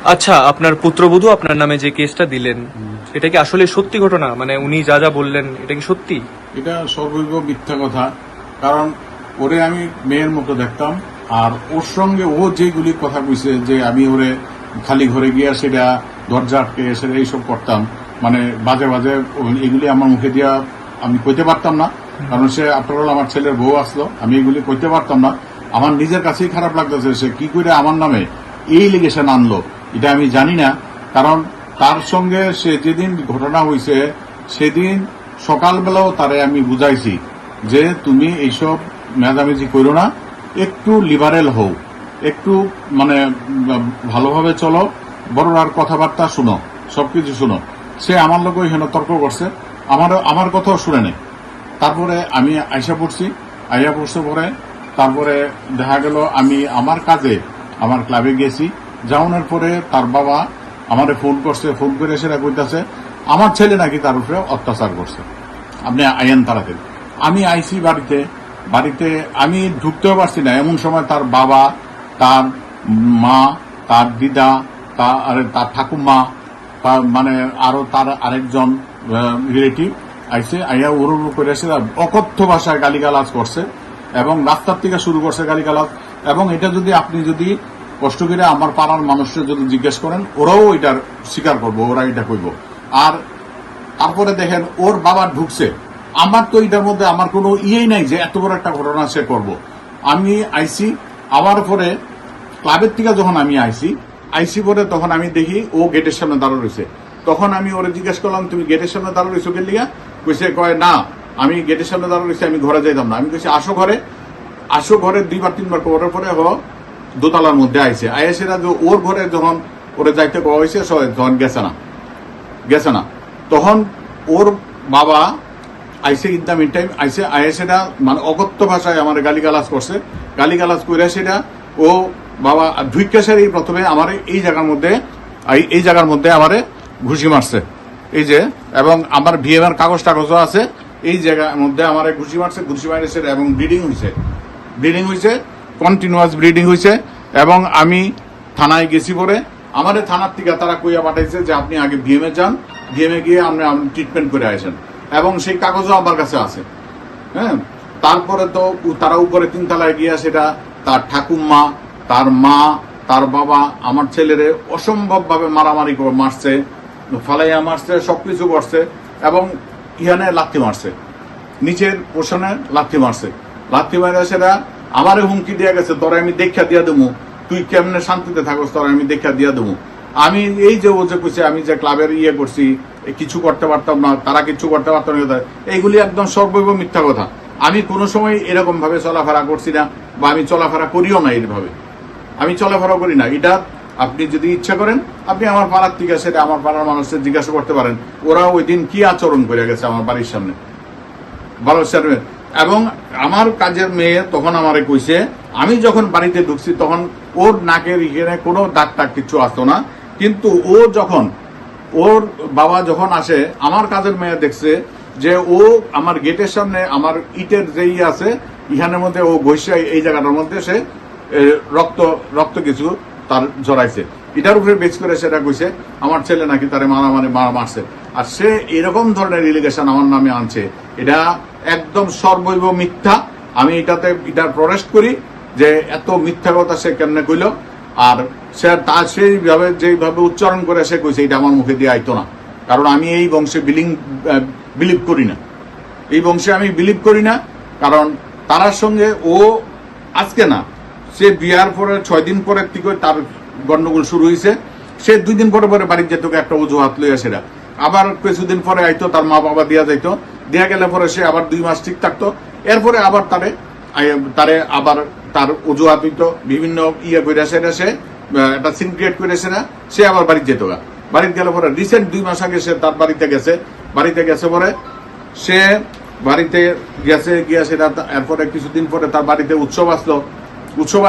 আচ্ছা, আপনার পুত্রবধূ আপনার নামে যে কেসটা দিলেন, এটা কি আসলে সত্যি ঘটনা? মানে উনি যা যা বললেন এটা কি সত্যি? এটা সর্বৈব মিথ্যা কথা। কারণ ওরে আমি মেয়ের মতো দেখতাম, আর ওর সঙ্গে ও যেগুলি কথা কইছে যে আমি ওরে খালি ঘরে গিয়া সেটা দরজা আটকে সেটা এইসব করতাম, মানে বাজে বাজে এগুলি আমার মুখে দিয়া আমি কইতে পারতাম না। কারণ সে আফটারঅল আমার ছেলের বউ আসলো, আমি এগুলি কইতে পারতাম না। আমার নিজের কাছেই খারাপ লাগতেছে সে কি করে আমার নামে এই লিগেশন আনলো, এটা আমি জানি না। কারণ তার সঙ্গে সে যেদিন ঘটনা হয়েছে সেদিন সকালবেলাও তারে আমি বুঝাইছি যে তুমি এইসব মেজামেজি করো না, একটু লিবারেল হও, একটু মানে ভালোভাবে চলো, বড়রার কথাবার্তা শুনো, সবকিছু শুনো। সে আমার লোক এখানে তর্ক করছে, আমার কথাও শুনে নেই। তারপরে আমি আইসা পড়ছি, আইসা পড়ছে পরে তারপরে দেখা গেল আমি আমার কাজে আমার ক্লাবে গেছি। যাওয়ানোর পরে তার বাবা আমারে ফোন করছে, ফোন করে সেটা কইতাছে আমার ছেলে নাকি তার উপরে অত্যাচার করছে, আপনি আইন তাড়াতাড়ি। আমি আইসি বাড়িতে আমি ঢুকতেও পারছি না। এমন সময় তার বাবা, তার মা, তার দিদা, তার ঠাকুমা, তার মানে আরো তার আরেকজন রিলেটিভ আইসে, আইয়া উড়ু করে এসে অকথ্য ভাষায় গালিগালাজ করছে এবং রাস্তার থেকে শুরু করছে গালিগালাজ। এবং এটা যদি আপনি যদি কষ্ট করে আমার পাড়ার মানুষরা যদি জিজ্ঞেস করেন, ওরাও এটার স্বীকার করবো, ওরা এটা কইব। আর তারপরে দেখেন ওর বাবা ঢুকছে, আমার তো এটার মধ্যে আমার কোনো ইয়েই নাই যে এত বড় একটা ঘটনা সে করবো। আমি আইসি, আমার পরে ক্লাবের থেকে যখন আমি আইসি পরে তখন আমি দেখি ও গেটের সামনে দাঁড়া রয়েছে। তখন আমি ওরে জিজ্ঞেস করলাম তুমি গেটের সামনে দাঁড়া রয়েছো কে লিগা? কইছে কয় না আমি গেটের সামনে দাঁড়া রয়েছি, আমি ঘরে যাইতাম না। আমি কইছি আসো ঘরে 2বার 3বার করার পরে দোতলার মধ্যে আইসে না যে ওর ঘরে যখন ওরে যাইতে কওয়া হয়েছে তখন গেছে না। তখন ওর বাবা আইসে ইন দ্য মিন টাইম আইসেটা মানে অকথ্য ভাষায় আমার গালিগালাজ করছে। গালিগালাজ করে সেটা ও বাবা ঢুইকাশারি প্রথমে আমার এই জায়গার মধ্যে আমারে ঘুষি মারছে, এই যে, এবং আমার বিএমআর কাগজ টাগজও আছে। এই জায়গার মধ্যে আমার ঘুষি মারছে এবং ব্লিডিং হয়েছে, কন্টিনিউয়াস ব্লিডিং হয়েছে। এবং আমি থানায় গেছি পরে আমাদের থানার থেকে তারা কইয়া পাঠাইছে যে আপনি আগে বিএমএ যান, বিএমএ গিয়ে আপনি ট্রিটমেন্ট করে আসেন, এবং সেই কাগজও আমার কাছে আছে। হ্যাঁ, তারপরে তো তারা উপরে 3 তলায় গিয়া সেটা তার ঠাকুমা, তার মা, তার বাবা আমার ছেলেরে অসম্ভব ভাবে মারামারি মারছে, ফালাইয়া মারছে, সবকিছু করছে। এবং ইহানে লাথি মারছে, নিচের পোষণে লাথি মারে সেটা আমারে হুমকি দিয়ে গেছে তোরা আমি দেখা দিয়া দেবো, তুই কেমনে শান্তিতে থাকস তোরা আমি দেখা দিয়া দেবো। আমি এই যে ও যে কইছে আমি যে ক্লাবের করছি কিছু করতে পারতাম না, তারা কিছু করতে পারতাম না, এইগুলি একদম সর্বৈব মিথ্যা কথা। আমি কোনো সময় এরকম ভাবে চলাফেরা করছি না, বা আমি চলাফেরা করিও না, এইভাবে আমি চলাফেরা করি না। এটা আপনি যদি ইচ্ছা করেন আপনি আমার পাড়ার থেকে সেটা আমার পাড়ার মানুষদের জিজ্ঞাসা করতে পারেন, ওরা ওই দিন কি আচরণ করে গেছে আমার বাড়ির সামনে। এবং আমার কাজের মেয়ে তখন আমারে কইছে, আমি যখন বাড়িতে ঢুকছি তখন ওর নাকের এখানে কোনো দাগ টাগ কিছু আসতো না, কিন্তু ওর বাবা যখন আসে আমার কাজের মেয়ে দেখছে যে ও আমার গেটের সামনে আমার ইটের যেই আছে ইহানের মধ্যে ও ঘষে এই জায়গাটার মধ্যে সে রক্ত কিছু তার জড়াইছে। এটার উপরে বেচ করে সেটা কইছে আমার ছেলে নাকি তারে মারছে। আর সে এরকম ধরনের রিলিগেশন আমার নামে আনছে, এটা একদম সর্বৈব মিথ্যা। আমি এটার প্রটেস্ট করি যে এত মিথ্যা কথা সে কেমনে কইল। আর সে সেইভাবে যেভাবে উচ্চারণ করে সে কইছে এটা আমার মুখে দিয়ে আইতো না। কারণ আমি এই বংশে বিলিভ করি না, এই বংশে আমি বিলিভ করি না। কারণ তার সঙ্গে ও আজকে না, সে বিয়ার পরে 6 দিন পরের থেকে তার গন্ডগোল শুরু হয়েছে। সে 2 দিন পরে বাড়ির যেত একটা অজুহাত লইয়া সেটা আবার কিছুদিন পরে আইতো, তার মা বাবা দিয়া যাইতো, দেয়া গেলে পরে সে আবার 2 মাস ঠিক থাকতো। এরপরে আবার তারে আবার তার অজুহাত হইতো বিভিন্ন করে সেটা সে একটা সিন ক্রিয়েট করে সে আবার বাড়িতে যেত। বাড়িতে গেলে পরে রিসেন্ট 2 মাস আগে সে তার বাড়িতে গেছে পরে সে বাড়িতে গিয়া সেটা এরপরে কিছুদিন পরে তার বাড়িতে উৎসব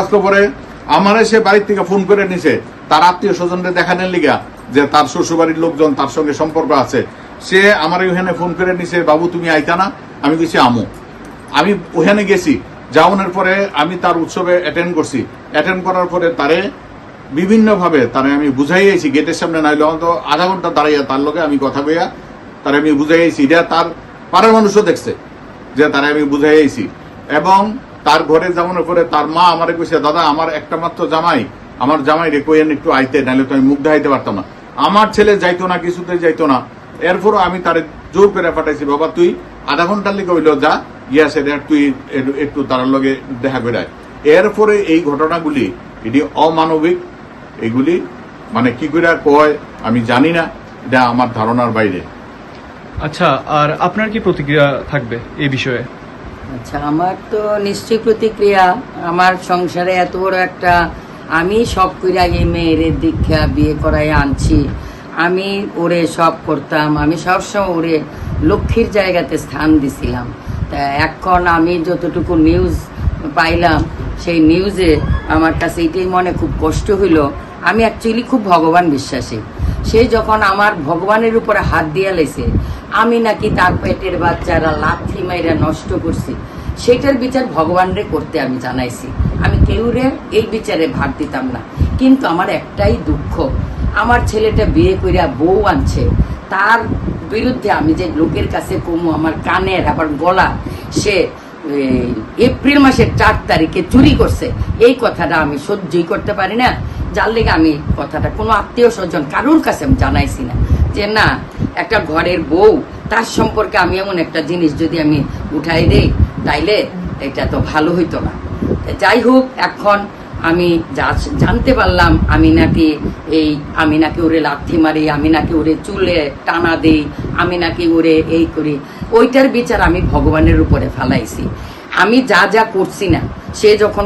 আসলো পরে আমারে সে বাড়ির থেকে ফোন করে নিছে তার আত্মীয় স্বজনদের দেখানোর লিগা যে তার শ্বশুরবাড়ির লোকজন তার সঙ্গে সম্পর্ক আছে। সে আমার ওখানে ফোন করে নিছে, বাবু তুমি আইতা না? আমি গেছি আমি ওখানে গেছি। যাওয়ানোর পরে আমি তার উৎসবে অ্যাটেন্ড করার পরে তারে বিভিন্ন ভাবে তারে আমি বুঝাইয়াছি, গেটের সামনে নাইলে অন্তত আধা ঘন্টা দাঁড়াইয়া তার লগে আমি কথা কইয়া তারে আমি বুঝাইয়াছি। এটা তার পাড়ার মানুষও দেখছে যে তারে আমি বুঝাইয়াছি। এবং তার ঘরে যাওয়ানোর পরে তার মা আমারে কইছে, দাদা আমার একটা মাত্র জামাই, আমার জামাই রে কইয়েন একটু আইতে, নাহলে তো আমি মুখ দেখাইতে পারতাম না। আমার ছেলে যাইতো না, কিছুতে যাইতো না। এরপরও আমি তারে জোর করে পাঠাইছি, বাবা তুই আধা ঘন্টার লিগে হইলো যা, গিয়া সেটা তুই একটু তার লগে দেখা করে আয়। এরপরে এই ঘটনাগুলি এটি অমানবিক, এগুলি মানে কি করে কয় আমি জানি না, এটা আমার ধারণার বাইরে। আচ্ছা, আর আপনার কি প্রতিক্রিয়া থাকবে এই বিষয়ে? আচ্ছা, আমার তো নিশ্চয়ই প্রতিক্রিয়া। আমার সংসারে এত বড় একটা, আমি সব কইরা এই মেয়ের দীক্ষা বিয়ে করাই আনছি, আমি ওরে সব করতাম, আমি সবসময় ওরে লক্ষ্মীর জায়গাতে স্থান দিছিলাম। তা এখন আমি যতটুকু নিউজ পাইলাম, সেই নিউজে আমার কাছে এটাই মনে খুব কষ্ট হইল। আমি অ্যাকচুয়ালি খুব ভগবান বিশ্বাসী। সে যখন আমার ভগবানের উপরে হাত দিয়ে লেছে, আমি নাকি তার পেটের বাচ্চারা লাথি মাইরা নষ্ট করছি, সেটার বিচার ভগবানরে করতে আমি জানাইছি। আমি কেউরে এই বিচারে ভাগ দিতাম না। কিন্তু আমার একটাই দুঃখ, আমার ছেলেটা বিয়ে কইরা বউ আনছে, তার বিরুদ্ধে আমি যে লোকের কাছে কমু আমার কানের আবার গলা সে এপ্রিল মাসের 4 তারিখে চুরি করছে, এই কথাটা আমি সহ্যই করতে পারি না। যার লেগে আমি কথাটা কোনো আত্মীয় স্বজন কারোর কাছে আমি জানাইছি না, যে না একটা ঘরের বউ তার সম্পর্কে আমি এমন একটা জিনিস যদি আমি উঠাই দেই তাইলে এটা তো ভালো হইতো না। যাই হোক, এখন আমি জানতে পারলাম আমি নাকি ওরে লাথি মারি, আমি নাকি ওরে চুলে টানা দেই, আমি নাকি ওরে এই করি, ওইটার বিচার আমি ভগবানের উপরে ফেলাইছি। আমি যা যা করছি না, সে যখন